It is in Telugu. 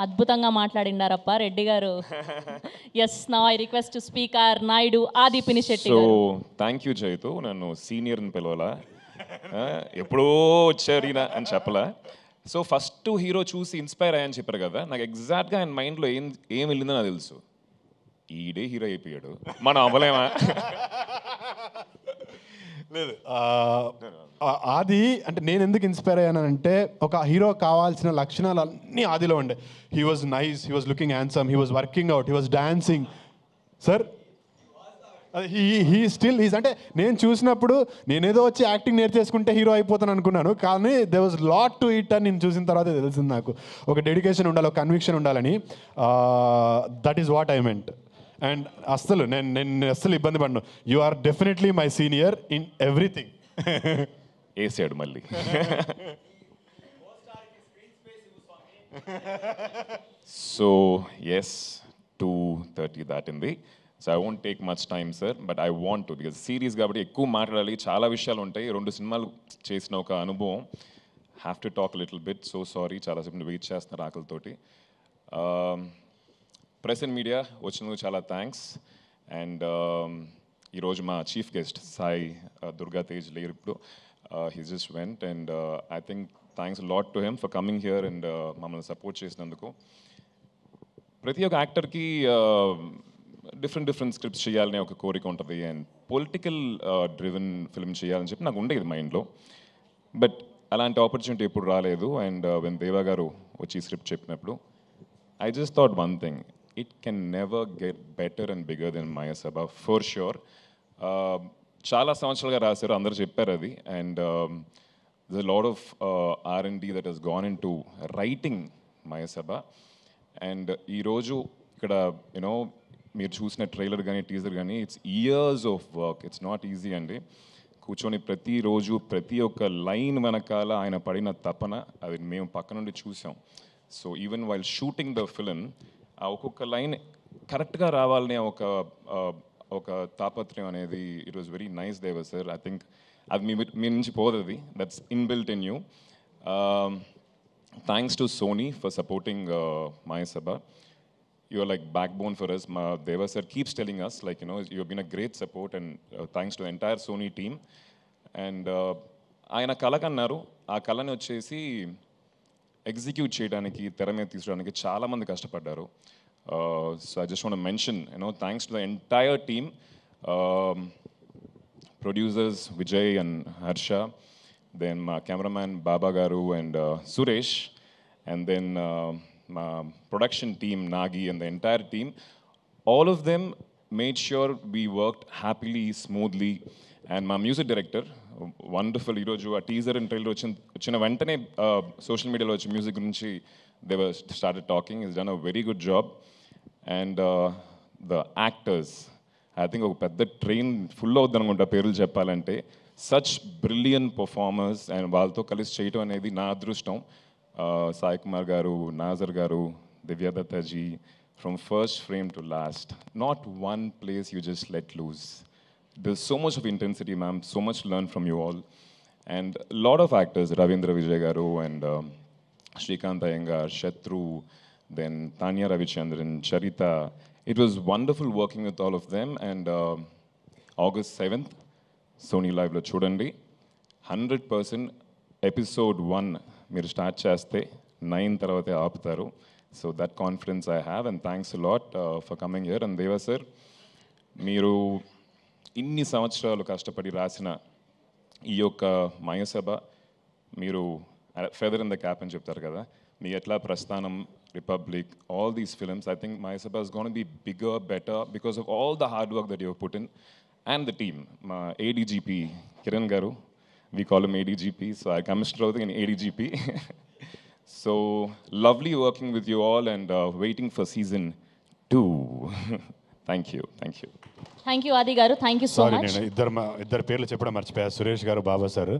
అద్భుతంగా మాట్లాడిండారప్ప రెడ్డి గారు. Yes, now I request speaker Naidu Aadi Pinisetty so గారు. థ్యాంక్ యూ చైతు, నన్ను సీనియర్ని పిలవాలా, ఎప్పుడో వచ్చారు ఈయన అని చెప్పలా. సో ఫస్ట్ హీరో చూసి ఇన్స్పైర్ అయ్యని చెప్పారు కదా, నాకు ఎగ్జాక్ట్గా ఆయన మైండ్లో ఏం వెళ్ళిందో నాకు తెలుసు. ఈడే హీరో అయిపోయాడు, మనం అవ్వలేమా? లేదు ఆది అంటే నేను ఎందుకు ఇన్స్పైర్ అయ్యానంటే, ఒక హీరో కావాల్సిన లక్షణాలు అన్నీ ఆదిలో ఉండే. He was nice, he was looking handsome, he was working out, he was dancing. Sir he's అంటే నేను చూసినప్పుడు నేనేదో వచ్చి యాక్టింగ్ నేర్చేసుకుంటే హీరో అయిపోతాను అనుకున్నాను, కానీ they was lot to it అని నేను చూసిన తర్వాత తెలిసింది నాకు. ఒక డెడికేషన్ ఉండాలి, ఒక కన్విక్షన్ ఉండాలని. That is what I meant. And అస్సలు నేను అస్సలు ఇబ్బంది పడ్డాను. You are definitely my senior in everything. వేసాడు మళ్ళీ. సో ఎస్, 2:30 దాటింది. So I won't take much time sir, but I want to, because series కాబట్టి ఎక్కువ మాట్లాడాలి, చాలా విషయాలు ఉంటాయి. 2 సినిమాలు చేసిన ఒక అనుభవం. Have to talk little bit. So sorry, చాలాసేపు వెయిట్ చేస్తున్నారు ఆకలితోటి. ప్రెస్ అండ్ మీడియా వచ్చినందుకు చాలా థ్యాంక్స్. అండ్ ఈరోజు మా చీఫ్ గెస్ట్ సాయి దుర్గా తేజ్ లేరు ఇప్పుడు, he just went. And I think thanks lot to him for coming here and మమ్మల్ని సపోర్ట్ చేసినందుకు. ప్రతి ఒక్క యాక్టర్కి డిఫరెంట్ స్క్రిప్ట్స్ చేయాలనే ఒక కోరిక ఉంటుంది, అండ్ పొలిటికల్ డ్రివెన్ ఫిల్మ్ చేయాలని చెప్పి నాకు ఉండేది మైండ్లో. బట్ అలాంటి ఆపర్చునిటీ ఎప్పుడు రాలేదు. అండ్ వెన్ దేవా గారు వచ్చి స్క్రిప్ట్ చెప్పినప్పుడు I just thought one thing, it can never get better and bigger than Maya Sabha, for sure. చాలా సంవత్సరాలుగా రాశారు, అందరూ చెప్పారు అది. And there's a lot of R&D that has gone into writing Maya Sabha. And ఈరోజు ఇక్కడ యూనో మీరు చూసిన ట్రైలర్ కానీ టీజర్ కానీ, it's years of work, it's not easy అండి. కూర్చొని ప్రతిరోజు ప్రతి ఒక్క లైన్ వెనకాల ఆయన పడిన తపన, అది మేము పక్క నుండి చూసాం. So even while shooting the film, ఆ ఒక్కొక్క లైన్ కరెక్ట్గా రావాలనే ఒక తాపత్రయం అనేది it was very nice Devar sir. I think అది మీ నుంచి పోతుంది, that's inbuilt in you. Thanks to Sony for supporting Maya Sabha. You are like backbone for us. Deva sir keeps telling us, like, you know, you have been a great support, and thanks to the entire Sony team. And ఆయన కళ కన్నారు, ఆ కళని వచ్చేసి ఎగ్జిక్యూట్ చేయడానికి, తెర మీద తీసుకురావడానికి చాలామంది కష్టపడ్డారు. So I just want to mention, you know, thanks to the entire team, producers Vijay and Harsha, then మా కెమెరామ్యాన్ బాబా గారు అండ్ సురేష్, అండ్ దెన్ మా production team Nagi and the entire team. All of them made sure we worked happily, smoothly. And my music director, wonderful, ఈరోజు ఆ టీజర్ అండ్ ట్రైలర్ వచ్చిన వెంటనే సోషల్ మీడియాలో వచ్చి మ్యూజిక్ గురించి they were started talking. He's done a very good job. And the actors, I think ఒక పెద్ద ట్రైన్ ఫుల్ అవుద్ది అనుకుంటా పేర్లు చెప్పాలంటే. సచ్ బ్రిలియంట్ పర్ఫార్మర్స్, అండ్ వాళ్ళతో కలిసి చేయటం అనేది నా అదృష్టం. సాయి కుమార్ గారు, నాజర్ గారు, దివ్యాదత్తాజీ, from first frame to last, not one place you just let loose. There's so much of intensity, ma'am, so much to learn from you all. And a lot of actors, Ravindra Vijay garu and Shrikant Iyengar, Shatru, then Tanya Ravichandran, Charita. It was wonderful working with all of them. And August 7th, Sony Live lo chudandi. 100% episode 1 మీరు స్టార్ట్ చేస్తే 9 తర్వాతే ఆపుతారు. So that confidence I have, and thanks a lot for coming here. And దేవా సార్, మీరు ఇన్ని సంవత్సరాలు కష్టపడి రాసిన ఈ యొక్క Maya Sabha, మీరు ఫెదర్ ఇన్ ద క్యాప్ అని చెప్తారు కదా, మీ ఎట్లా ప్రస్థానం, republic, all these films, I think Maya Sabha is going to be bigger, better because of all the hard work that you have put in, and the team. మా ADGP కిరణ్ గారు, we call him ADGP, so I commissioner out in ADGP. So lovely working with you all, and waiting for season 2. Thank you. Thank you ఆది గారు, thank you so sorry, much. నేను ఇద్దరు పేర్లు చెప్పడం మర్చిపోయా, సురేష్ గారు, బాబా సార్.